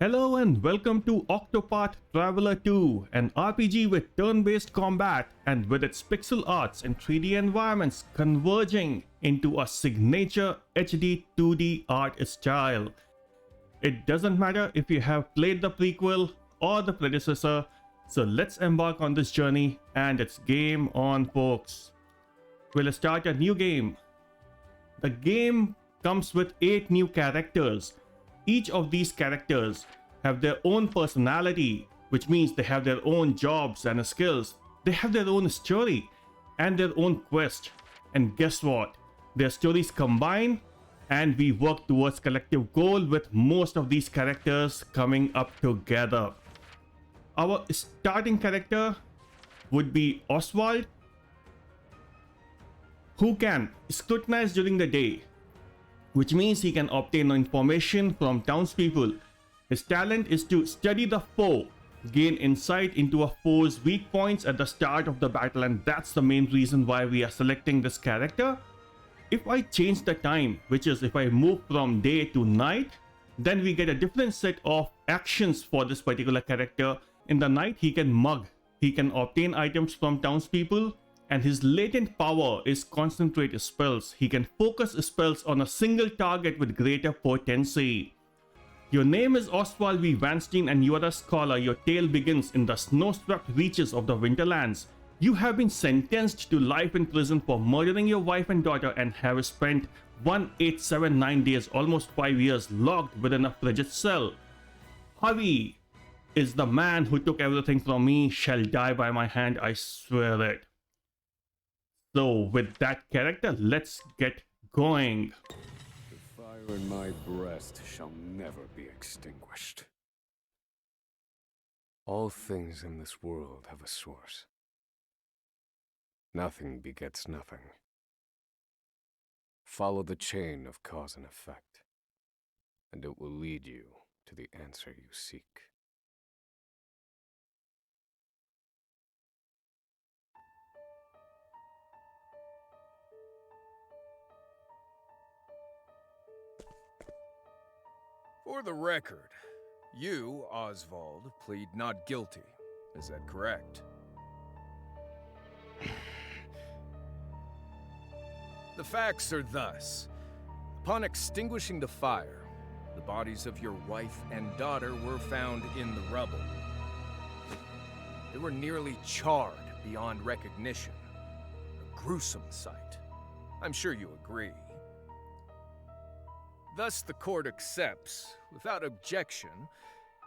Hello and welcome to Octopath Traveler 2, an RPG with turn-based combat and with its pixel arts and 3D environments converging into a signature HD 2D art style. It doesn't matter if you have played the prequel or the predecessor, so let's embark on this journey and it's game on, folks. We'll start a new game. The game comes with 8 new characters. Each of these characters have their own personality, which means they have their own jobs and skills. They have their own story and their own quest. And guess what? Their stories combine and we work towards collective goal with most of these characters coming up together. Our starting character would be Osvald, who can scrutinize during the day, which means he can obtain information from townspeople. His talent is to study the foe, gain insight into a foe's weak points at the start of the battle, and that's the main reason why we are selecting this character. If I change the time, which is if I move from day to night, then we get a different set of actions for this particular character. In the night, he can mug, he can obtain items from townspeople, and his latent power is concentrate spells. He can focus spells on a single target with greater potency. Your name is Oswald V. Vanstein and you are a scholar. Your tale begins in the snow-swept reaches of the Winterlands. You have been sentenced to life in prison for murdering your wife and daughter and have spent 1879 days, almost 5 years, locked within a frigid cell. Harvey is the man who took everything from me, shall die by my hand, I swear it. So with that character, let's get going. The fire in my breast shall never be extinguished. All things in this world have a source. Nothing begets nothing. Follow the chain of cause and effect, and it will lead you to the answer you seek. For the record, you, Osvald, plead not guilty. Is that correct? The facts are thus. Upon extinguishing the fire, the bodies of your wife and daughter were found in the rubble. They were nearly charred beyond recognition. A gruesome sight. I'm sure you agree. Thus, the court accepts, without objection,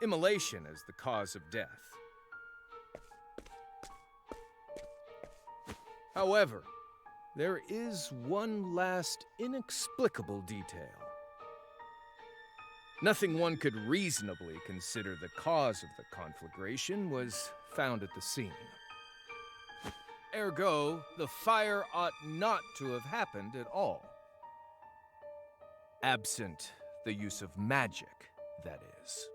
immolation as the cause of death. However, there is one last inexplicable detail. Nothing one could reasonably consider the cause of the conflagration was found at the scene. Ergo, the fire ought not to have happened at all. Absent the use of magic, that is.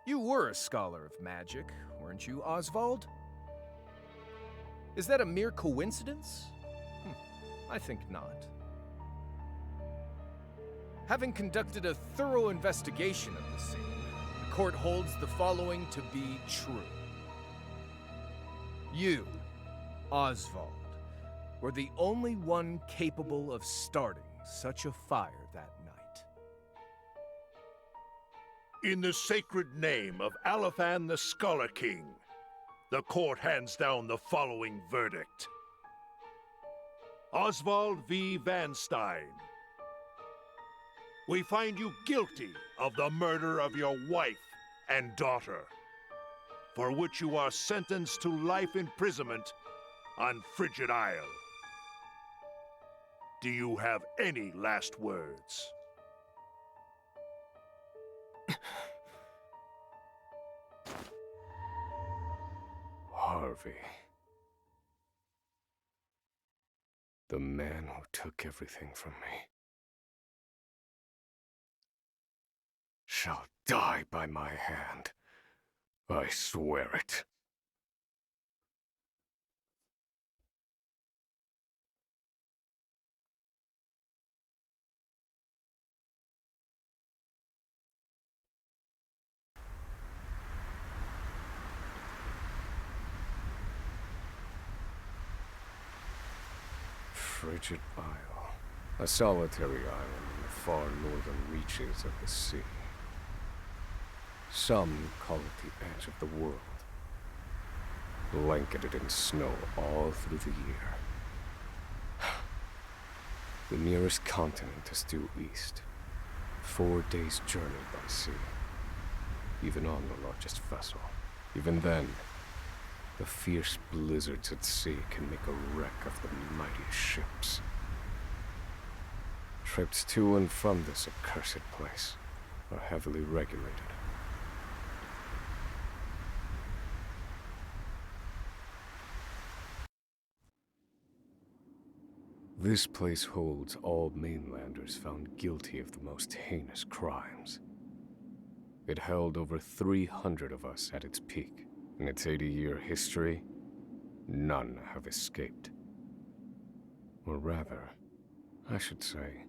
You were a scholar of magic, weren't you, Osvald? Is that a mere coincidence? I think not. Having conducted a thorough investigation of the scene, the court holds the following to be true. You, Osvald, were the only one capable of starting such a fire that night. In the sacred name of Alephan the Scholar King, the court hands down the following verdict. Osvald V. Vanstein, we find you guilty of the murder of your wife and daughter, for which you are sentenced to life imprisonment on Frigid Isle. Do you have any last words? Harvey. The man who took everything from me shall die by my hand. I swear it. frigid isle. A solitary island in the far northern reaches of the sea. Some call it the edge of the world. Blanketed in snow all through the year. The nearest continent is due east. 4 days' journey by sea. Even on the largest vessel. Even then, the fierce blizzards at sea can make a wreck of the mightiest ships. Trips to and from this accursed place are heavily regulated. This place holds all mainlanders found guilty of the most heinous crimes. It held over 300 of us at its peak. In its 80-year history, none have escaped. Or rather, I should say,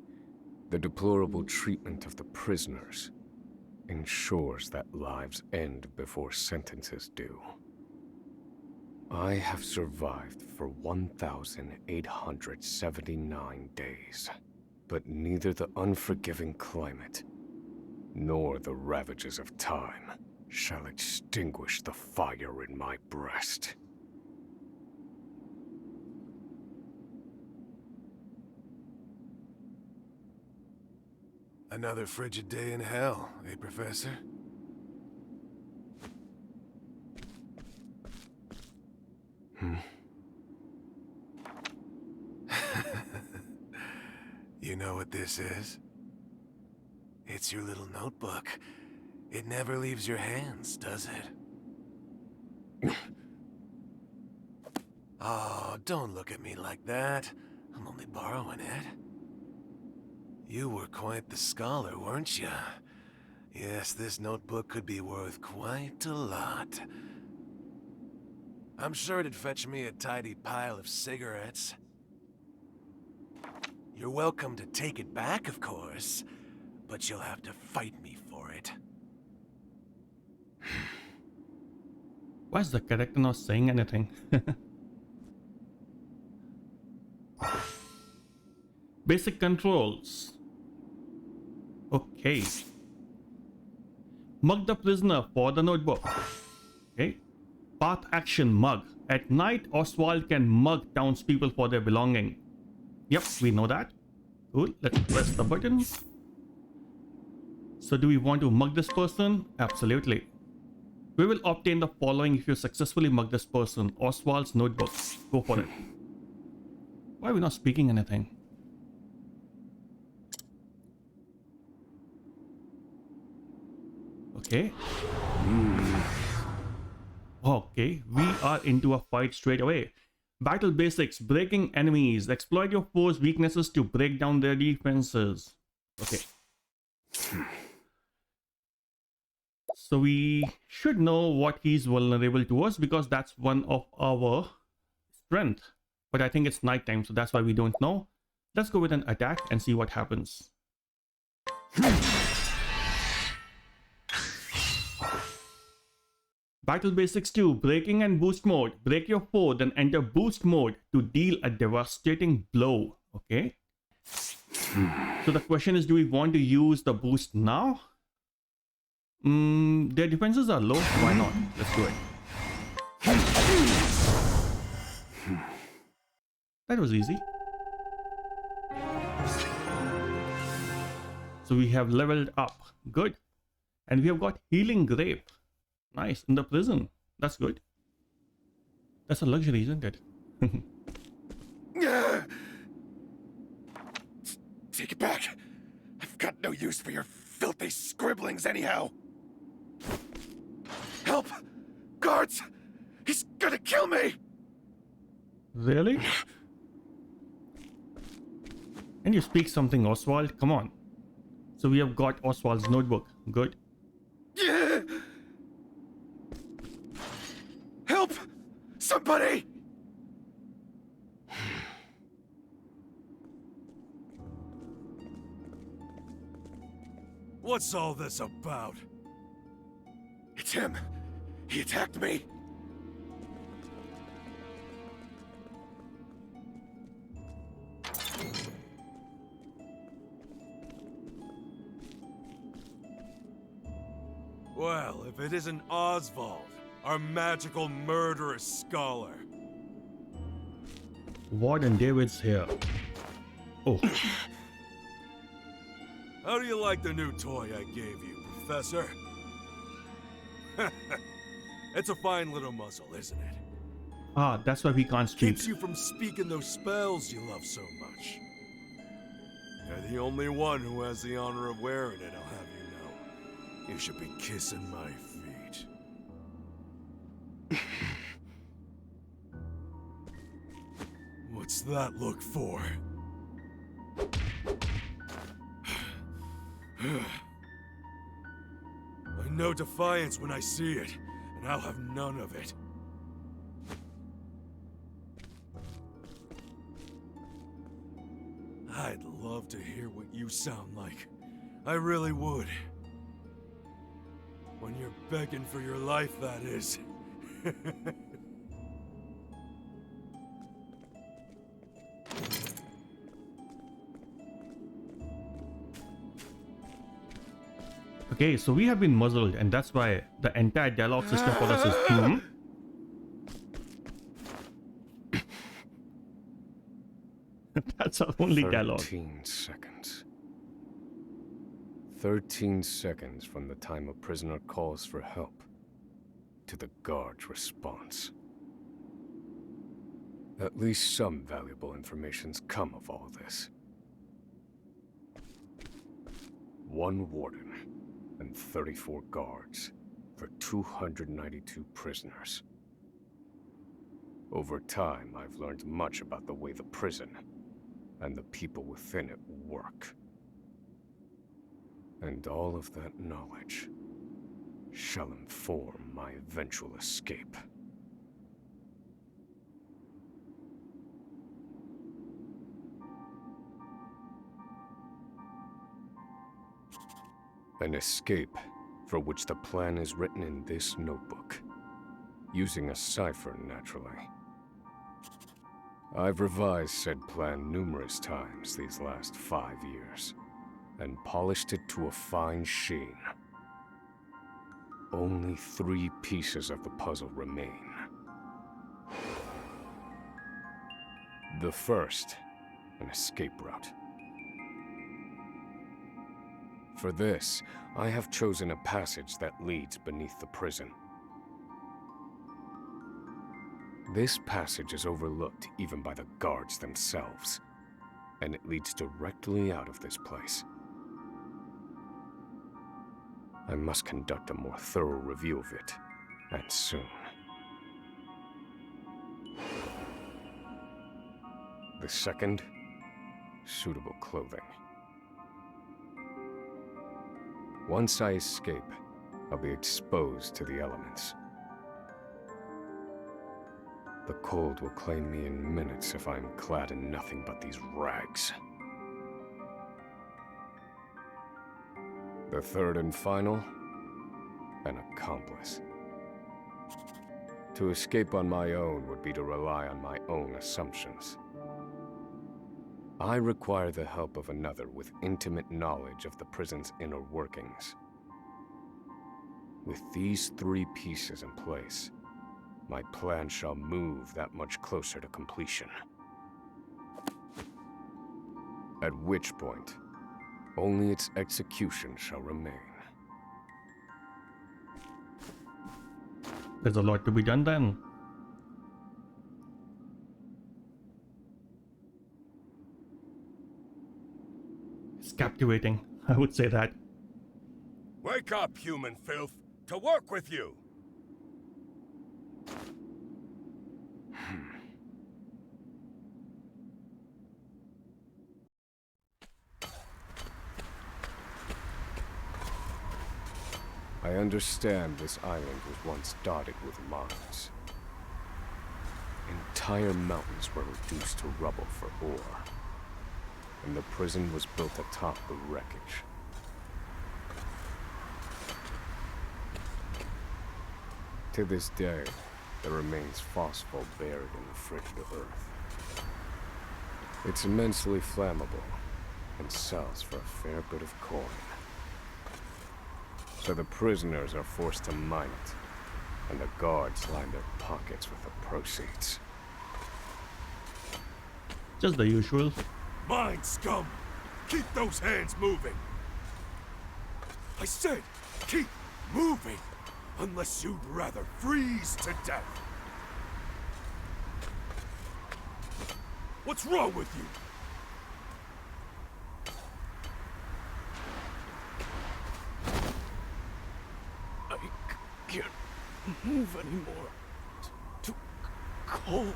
the deplorable treatment of the prisoners ensures that lives end before sentences do. I have survived for 1,879 days, but neither the unforgiving climate nor the ravages of time shall extinguish the fire in my breast. Another frigid day in hell, eh, Professor? You know what this is? It's your little notebook. It never leaves your hands, does it? Oh, don't look at me like that. I'm only borrowing it. You were quite the scholar, weren't you? Yes, this notebook could be worth quite a lot. I'm sure it'd fetch me a tidy pile of cigarettes. You're welcome to take it back, of course, but you'll have to fight me for it. Why is the character not saying anything? Basic controls. Okay. Mug the prisoner for the notebook. Okay. Path action mug. At night, Oswald can mug townspeople for their belonging. Yep, we know that. Cool. Let's press the button. So do we want to mug this person? Absolutely. We will obtain the following if you successfully mug this person. Oswald's notebook. Go for it. Why are we not speaking anything? Okay. Okay, we are into a fight straight away. Battle basics, breaking enemies. Exploit your foe's weaknesses to break down their defenses. Okay. So we should know what he's vulnerable towards because that's one of our strength. But I think it's nighttime, so that's why we don't know. Let's go with an attack and see what happens. Battle Basics 2, Breaking and Boost Mode. Break your foe, then enter Boost Mode to deal a devastating blow. Okay. So the question is, do we want to use the boost now? Their defenses are low. Why not? Let's do it. That was easy. So we have leveled up. Good. And we have got Healing Grape. Nice. In the prison. That's good. That's a luxury, isn't it? Take it back. I've got no use for your filthy scribblings anyhow. Help! Guards! He's gonna kill me! Really? And you speak something, Oswald? Come on. So we have got Oswald's notebook. Good. Help! Somebody! What's all this about? It's him. He attacked me. Well, if it isn't Osvald, our magical murderous scholar. Warden David's here. Oh, How do you like the new toy I gave you, Professor? It's a fine little muzzle, isn't it? that's why we can't speak. Keeps you from speaking those spells you love so much. You're the only one who has the honor of wearing it, I'll have you know. You should be kissing my feet. What's that look for? I know defiance when I see it, and I'll have none of it. I'd love to hear what you sound like. I really would. When you're begging for your life, that is. Okay, so we have been muzzled, and that's why the entire dialogue system for us is That's our only dialogue. 13 seconds. 13 seconds from the time a prisoner calls for help to the guard's response. At least some valuable information's come of all this. One warden and 34 guards for 292 prisoners. Over time, I've learned much about the way the prison and the people within it work. And all of that knowledge shall inform my eventual escape. An escape for which the plan is written in this notebook, using a cipher, naturally. I've revised said plan numerous times these last 5 years, and polished it to a fine sheen. Only 3 pieces of the puzzle remain. The first, an escape route. For this, I have chosen a passage that leads beneath the prison. This passage is overlooked even by the guards themselves, and it leads directly out of this place. I must conduct a more thorough review of it, and soon. The second, suitable clothing. Once I escape, I'll be exposed to the elements. The cold will claim me in minutes if I'm clad in nothing but these rags. The third and final, an accomplice. To escape on my own would be to rely on my own assumptions. I require the help of another with intimate knowledge of the prison's inner workings. With these 3 pieces in place, my plan shall move that much closer to completion. At which point, only its execution shall remain. There's a lot to be done then. It's captivating, I would say that. Wake up, human filth! To work with you! I understand this island was once dotted with mines. Entire mountains were reduced to rubble for ore, and the prison was built atop the wreckage. To this day, there remains phosphor buried in the frigid earth. It's immensely flammable, and sells for a fair bit of coin. So the prisoners are forced to mine it, and the guards line their pockets with the proceeds. Just the usual. Mine, scum! Keep those hands moving! I said, keep moving! Unless you'd rather freeze to death! What's wrong with you? I can't move anymore. It's too cold.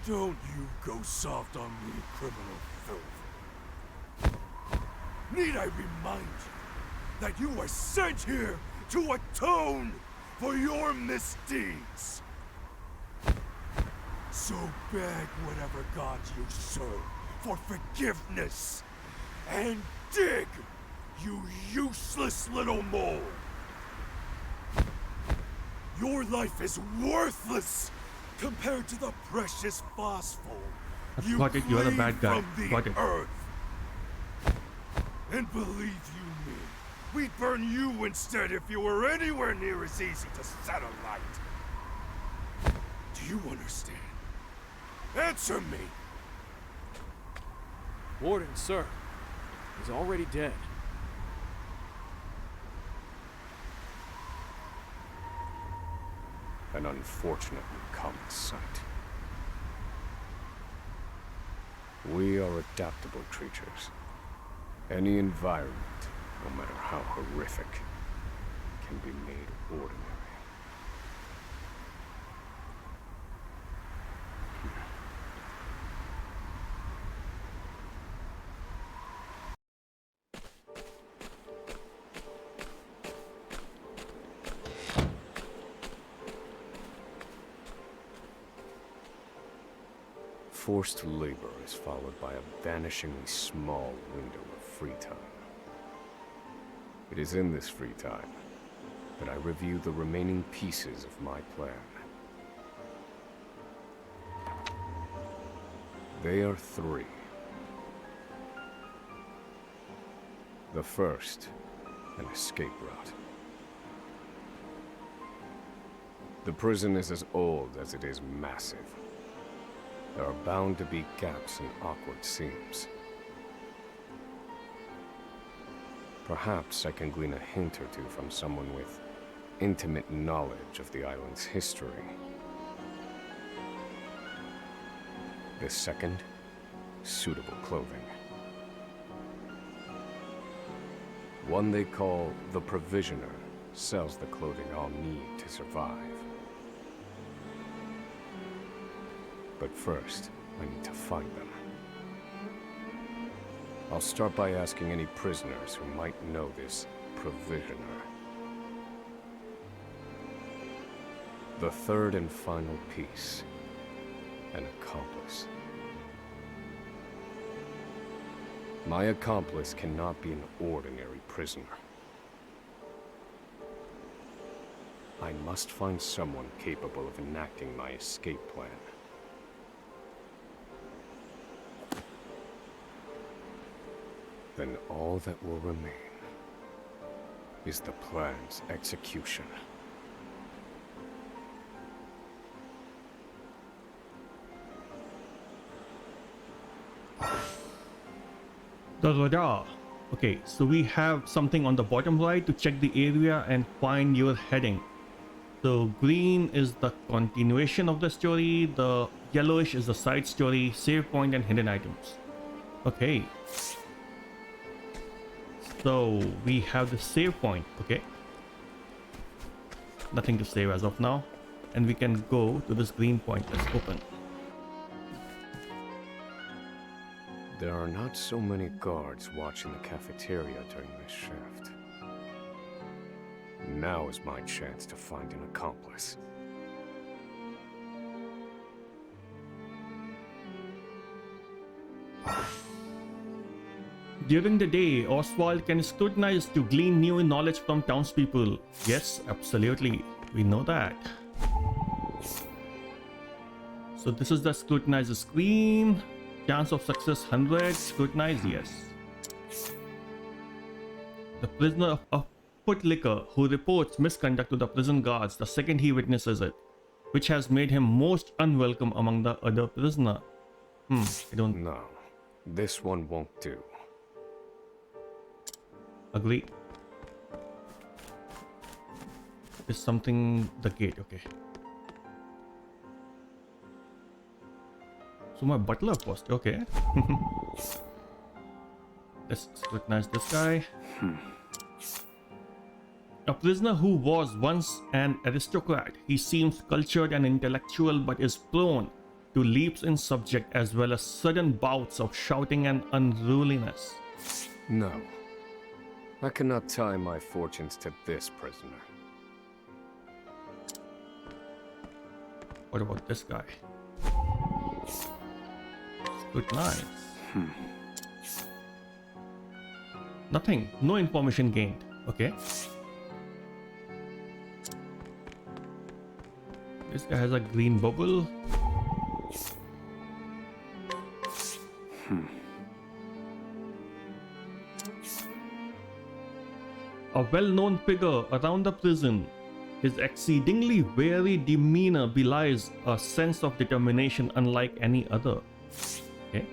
Don't you go soft on me, criminal filth. Need I remind you that you were sent here to atone for your misdeeds? So beg whatever gods you serve for forgiveness, and dig, you useless little mole! Your life is worthless compared to the precious phosphor you Got it, you're the claim bad guy. from the Got it. earth. And believe you me, we'd burn you instead if you were anywhere near as easy to set alight. Do you understand? Answer me! Warden, sir. He's already dead. An unfortunately common sight. We are adaptable creatures. Any environment, no matter how horrific, can be made ordinary. Forced labor is followed by a vanishingly small window of free time. It is in this free time that I review the remaining pieces of my plan. They are three. The first, an escape route. The prison is as old as it is massive. There are bound to be gaps and awkward seams. Perhaps I can glean a hint or two from someone with intimate knowledge of the island's history. The second, suitable clothing. One they call the Provisioner sells the clothing I'll need to survive. But first, I need to find them. I'll start by asking any prisoners who might know this Provisioner. The third and final piece, an accomplice. My accomplice cannot be an ordinary prisoner. I must find someone capable of enacting my escape plan. Then all that will remain is the plan's execution. Da-da-da. Okay, so we have something on the bottom right to check the area and find your heading. So green is the continuation of the story, the yellowish is the side story, save point and hidden items. Okay. So we have the save point, okay. Nothing to save as of now. And we can go to this green point. Let's open. There are not so many guards watching the cafeteria during this shift. Now is my chance to find an accomplice. During the day, Osvald can scrutinize to glean new knowledge from townspeople. Yes, absolutely. We know that. So this is the scrutinizer screen. Chance of success 100. Scrutinize, yes. The prisoner of footlicker who reports misconduct to the prison guards the second he witnesses it, which has made him most unwelcome among the other prisoner. I don't No, this one won't do. agree. Is something the gate? Okay. So my butler post. Okay. Let's scrutinize this guy. A prisoner who was once an aristocrat, he seems cultured and intellectual but is prone to leaps in subject as well as sudden bouts of shouting and unruliness. No. I cannot tie my fortunes to this prisoner. What about this guy? Scrutinize. Nothing. No information gained. Okay. This guy has a green bubble. A well-known figure around the prison. His exceedingly wary demeanor belies a sense of determination unlike any other. Okay.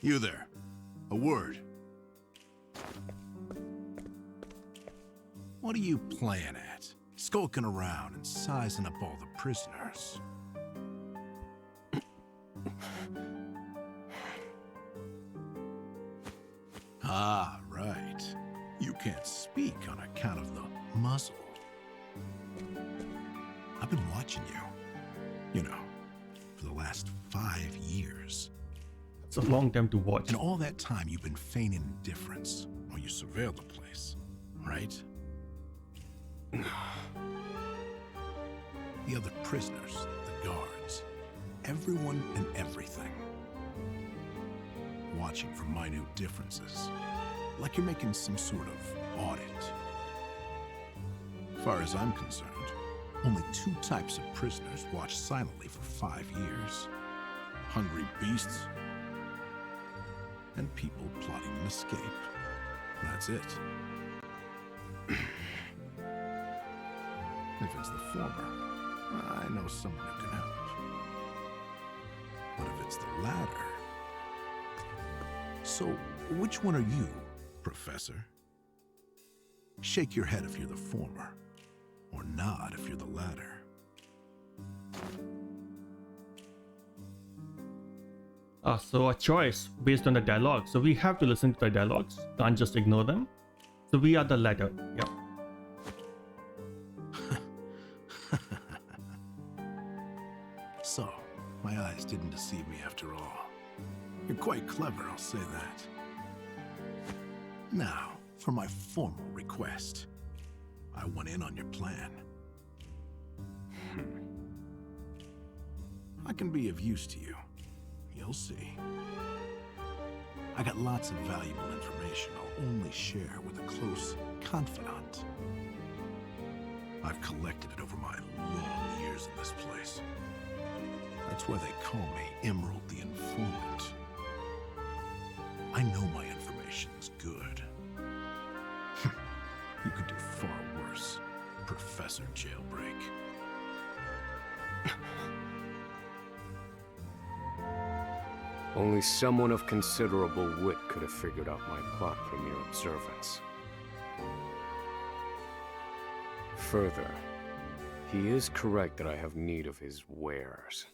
You there. A word. What are you playing at? Skulking around and sizing up all the prisoners. Ah, right. You can't speak on account of the muzzle. I've been watching you. You know, for the last 5 years. It's a long time to watch. And all that time you've been feigning indifference while you surveilled the place, right? The other prisoners, the guards, everyone and everything. Watching for minute differences, like you're making some sort of audit. As far as I'm concerned, only 2 types of prisoners watch silently for 5 years. Hungry beasts and people plotting an escape. That's it. If it's the former, I know someone who can help. But if it's the latter... So, which one are you, Professor? Shake your head if you're the former, or nod if you're the latter. So a choice based on the dialogue. So we have to listen to the dialogues. Can't just ignore them. So we are the latter. Yep. So, my eyes didn't deceive me after all. You're quite clever, I'll say that. Now, for my formal request. I went in on your plan. I can be of use to you. You'll see. I got lots of valuable information I'll only share with a close confidant. I've collected it over my long years in this place. That's why they call me Emerald the Informant. I know my information is good. You could do far worse, Professor Jailbreak. Only someone of considerable wit could have figured out my plot from mere observance. Further, he is correct that I have need of his wares.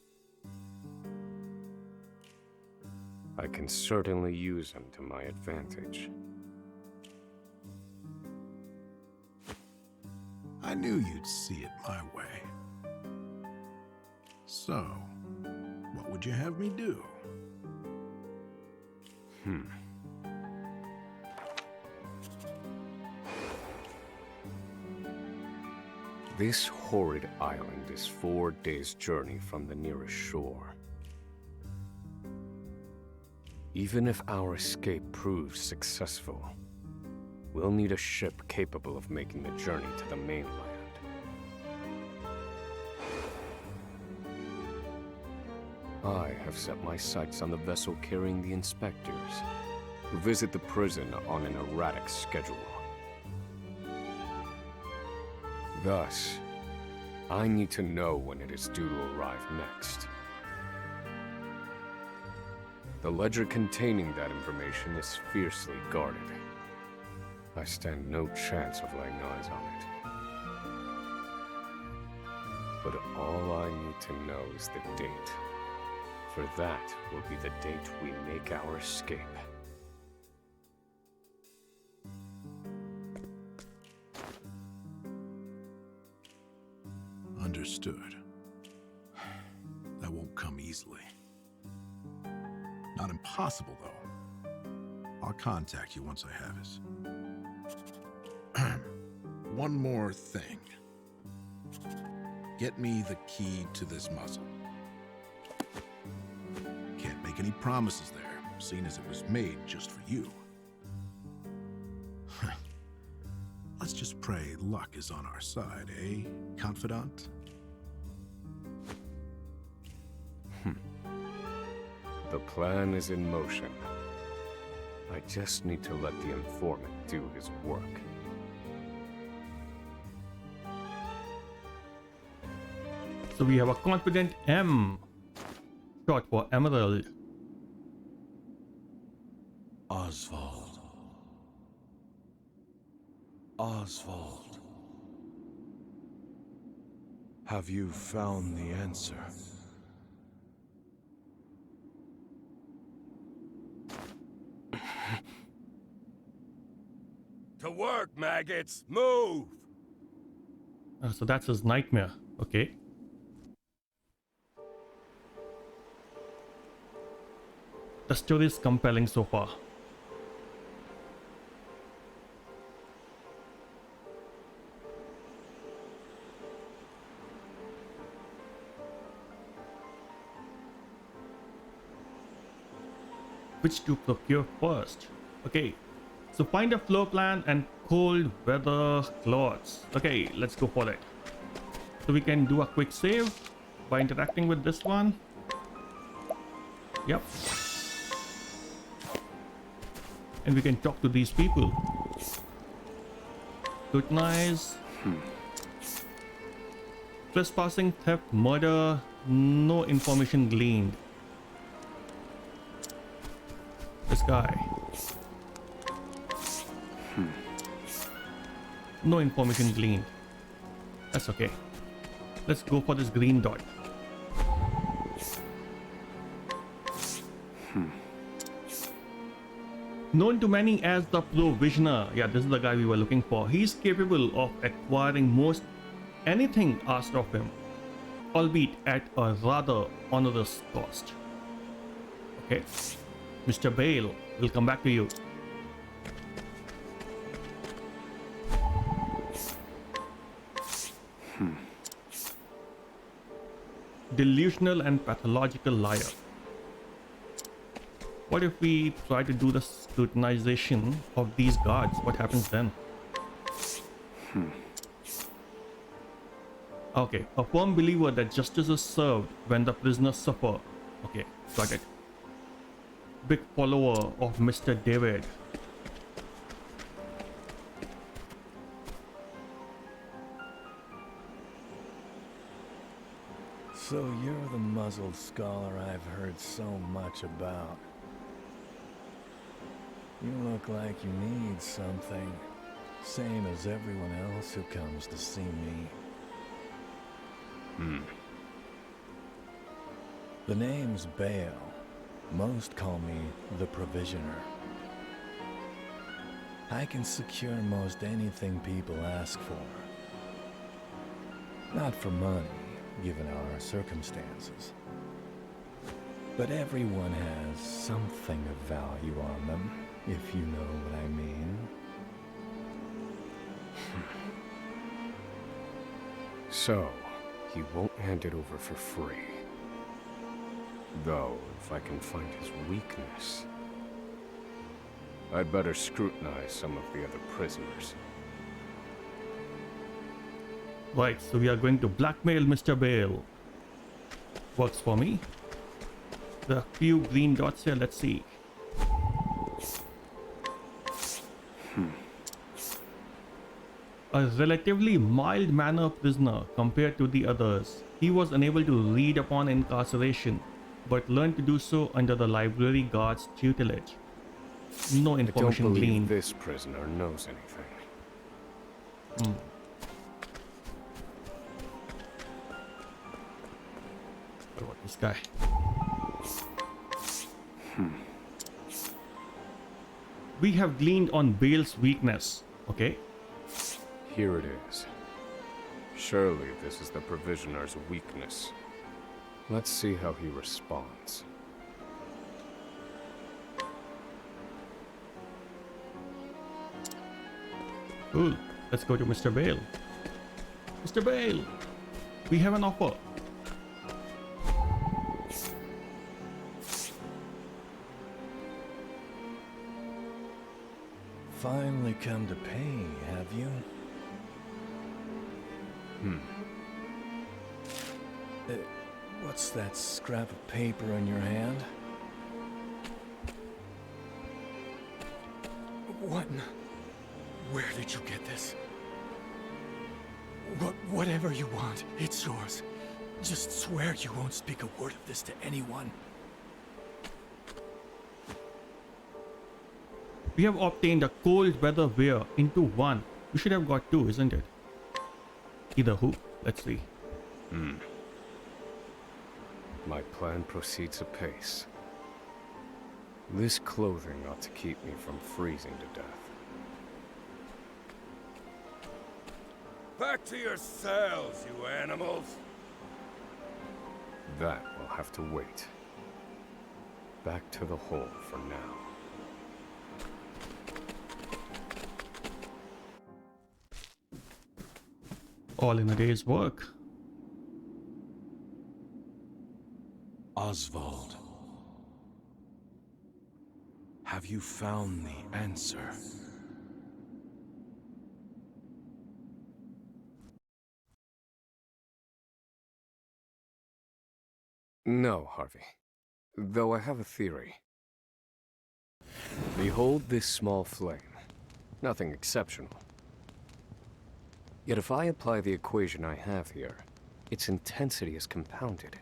I can certainly use him to my advantage. I knew you'd see it my way. So, what would you have me do? This horrid island is 4 days' journey from the nearest shore. Even if our escape proves successful, we'll need a ship capable of making the journey to the mainland. I have set my sights on the vessel carrying the inspectors, who visit the prison on an erratic schedule. Thus, I need to know when it is due to arrive next. The ledger containing that information is fiercely guarded. I stand no chance of laying eyes on it. But all I need to know is the date. For that will be the date we make our escape. Understood. That won't come easily. Not impossible, though. I'll contact you once I have it. One more thing. Get me the key to this muzzle. Can't make any promises there, seeing as it was made just for you. Let's just pray luck is on our side, eh, confidant? The plan is in motion. I just need to let the informant do his work. So we have a confident M, short for Emerald. Osvald. Osvald. Have you found the answer? To work, maggots! Move! So that's his nightmare. Okay. The story is compelling so far. Which to procure first? Okay, so find a floor plan and cold weather clothes. Okay, let's go for it. So we can do a quick save by interacting with this one. Yep. And we can talk to these people. Scrutinize. Trespassing, theft, murder. No information gleaned. This guy. No information gleaned. That's okay. Let's go for this green dot. Known to many as the Provisioner. Yeah, this is the guy we were looking for. He's capable of acquiring most anything asked of him, albeit at a rather onerous cost. Okay. Mr. Bale, we'll come back to you. Delusional and pathological liar. What if we try to do the scrutinization of these guards? What happens then? Okay, a firm believer that justice is served when the prisoners suffer. Okay, got it. Big follower of Mr. David. So you're the muzzled scholar I've heard so much about. You look like you need something, same as everyone else who comes to see me. The name's Bale. Most call me the Provisioner. I can secure most anything people ask for. Not for money, given our circumstances. But everyone has something of value on them, if you know what I mean. So, he won't hand it over for free. Though, if I can find his weakness, I'd better scrutinize some of the other prisoners. Right, so we are going to blackmail Mr. Bale. Works for me. There are a few green dots here, let's see. a relatively mild-mannered prisoner compared to the others. He was unable to read upon incarceration, but learned to do so under the library guard's tutelage. No I don't information believe gleaned. this prisoner knows anything. What about this guy? We have gleaned on Bale's weakness. Okay. Here it is. Surely this is the provisioner's weakness. Let's see how he responds. Cool. Let's go to Mr. Bale. Mr. Bale, we have an offer. Finally come to pay, have you? What's that scrap of paper in your hand? What? Where did you get this? Whatever you want, it's yours. Just swear you won't speak a word of this to anyone. We have obtained a cold weather wear into one. We should have got two, isn't it? Either who? Let's see. My plan proceeds apace. This clothing ought to keep me from freezing to death. Back to your cells, you animals! That will have to wait. Back to the hole for now. All in a day's work. Osvald, have you found the answer? No, Harvey. Though I have a theory. Behold this small flame. Nothing exceptional. Yet if I apply the equation I have here, its intensity is compounded.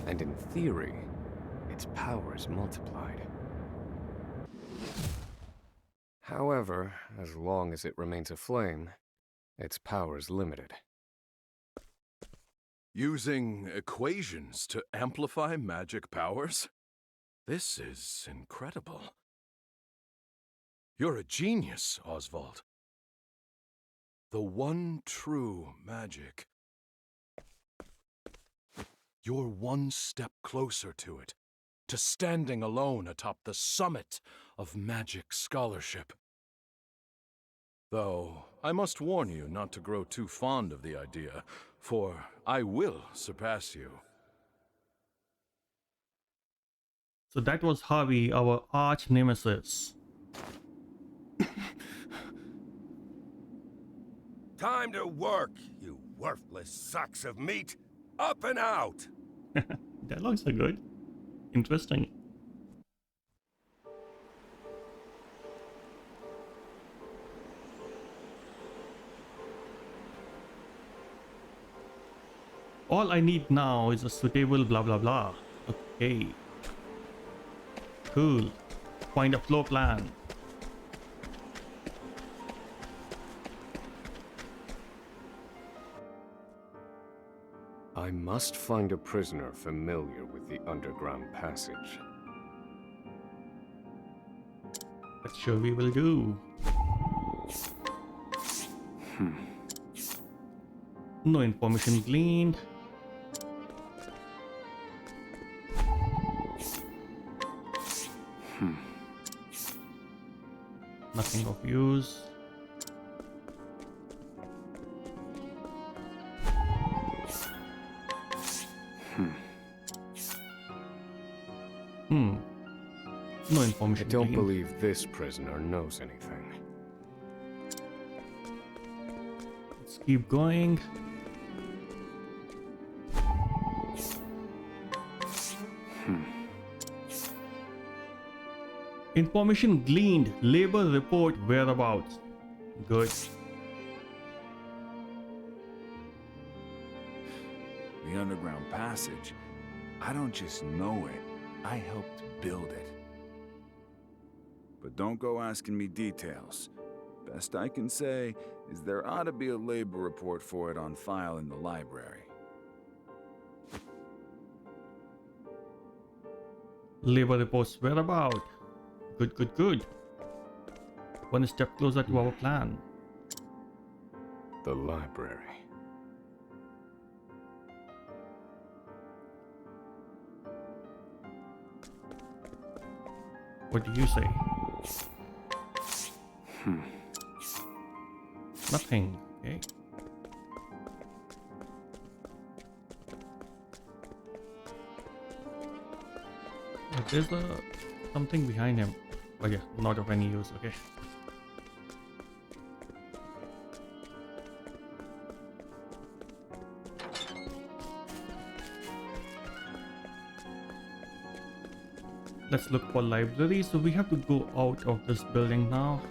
And in theory, its power is multiplied. However, as long as it remains a flame, its power is limited. Using equations to amplify magic powers? This is incredible. You're a genius, Osvald. The one true magic. You're one step closer to it, to standing alone atop the summit of magic scholarship. Though, I must warn you not to grow too fond of the idea, for I will surpass you. So that was Harvey, our arch nemesis. Time to work, you worthless sacks of meat! Up and out! Dialogues are good. Interesting. All I need now is a suitable blah blah blah. Okay. Cool. Find a floor plan. I must find a prisoner familiar with the underground passage. That sure we will do. No information gleaned. Nothing of use. No information I don't gleaned. believe this prisoner knows anything. Let's keep going. Information gleaned. Labor report whereabouts. Good. The underground passage, I don't just know it, I helped build it. But don't go asking me details. Best I can say is there ought to be a labor report for it on file in the library. Labor reports whereabout. Good, good, good. One step closer to our plan. The library. What do you say? Nothing. Okay. There's something behind him. But yeah, not of any use. Okay. Let's look for library. So we have to go out of this building now.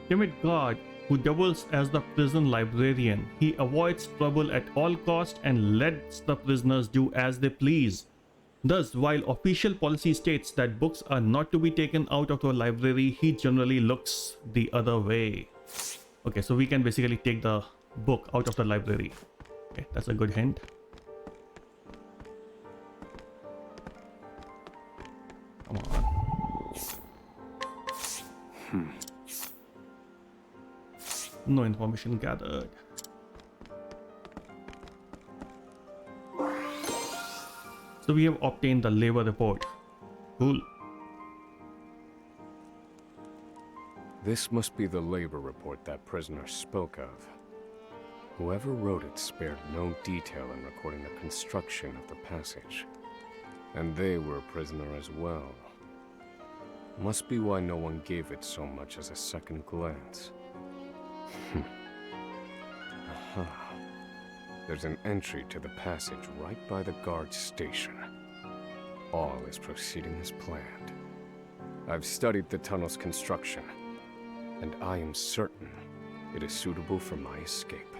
Timid guard who doubles as the prison librarian. He avoids trouble at all costs and lets the prisoners do as they please. Thus, while official policy states that books are not to be taken out of the library, he generally looks the other way. Okay, so we can basically take the book out of the library. Okay, that's a good hint. Come on. No information gathered. So we have obtained the labor report. Cool. This must be the labor report that prisoner spoke of. Whoever wrote it spared no detail in recording the construction of the passage. And they were a prisoner as well. Must be why no one gave it so much as a second glance. Aha. There's an entry to the passage right by the guard station. All is proceeding as planned. I've studied the tunnel's construction, and I am certain it is suitable for my escape.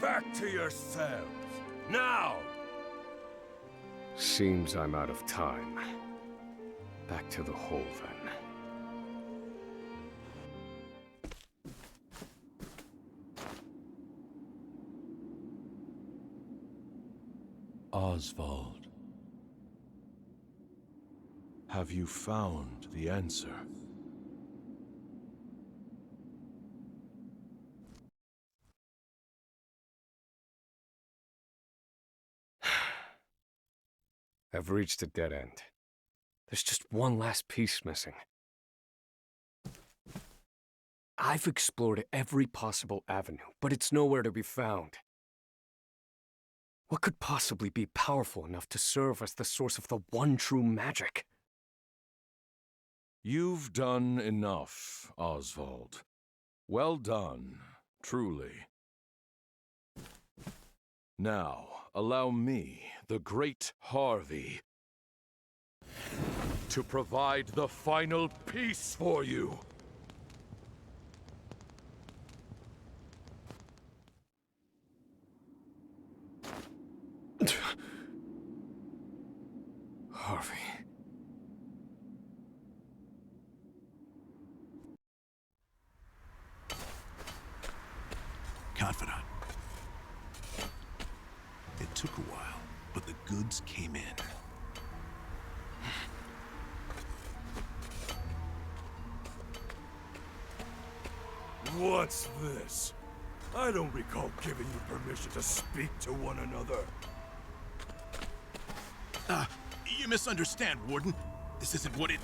Back to yourselves! Now! Seems I'm out of time. Back to the hole, then. Osvald, have you found the answer? I've reached a dead end. There's just one last piece missing. I've explored every possible avenue, but it's nowhere to be found. What could possibly be powerful enough to serve as the source of the one true magic? You've done enough, Osvald. Well done, truly. Now, allow me, the great Harvey, to provide the final piece for you. Harvey. Confidant. It took a while, but the goods came in. What's this? I don't recall giving you permission to speak to one another. You misunderstand, Warden. This isn't what it...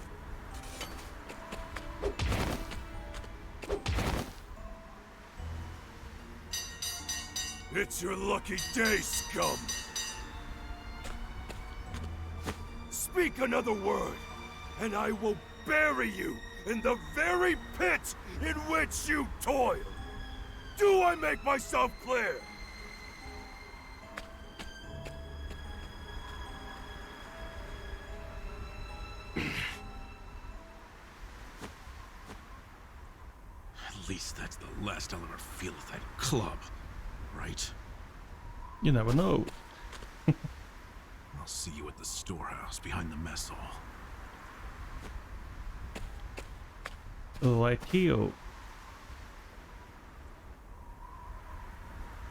It's your lucky day, scum! speak another word, and I will bury you in the very pit in which you toil. Do I make myself clear? At least that's the last I'll ever feel at that club, right? You never know. I'll see you at the storehouse behind the mess hall. Rightio.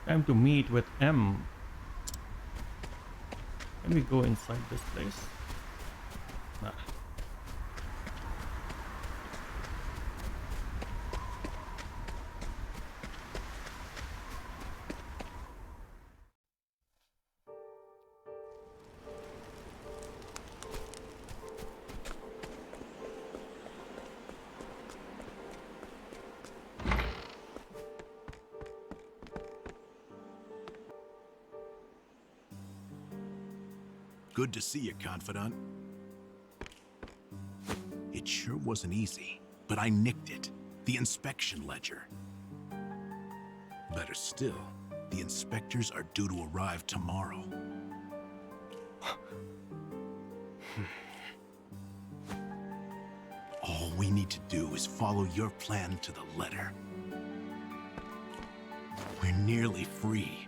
Time to meet with M. Can we go inside this place? Nah. Good to see you, confidant. It sure wasn't easy, but I nicked it. The inspection ledger. Better still, the inspectors are due to arrive tomorrow. All we need to do is follow your plan to the letter. We're nearly free.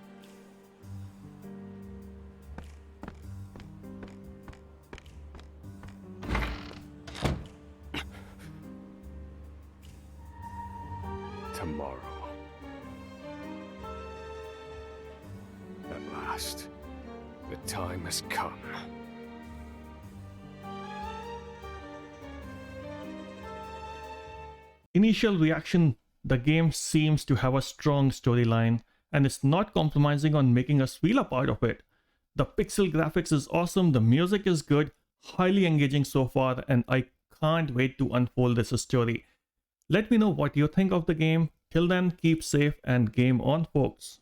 Tomorrow. At last, the time has come. Initial reaction, the game seems to have a strong storyline and is not compromising on making us feel a part of it. The pixel graphics is awesome, the music is good, highly engaging so far, and I can't wait to unfold this story. Let me know what you think of the game. Till then, keep safe and game on, folks.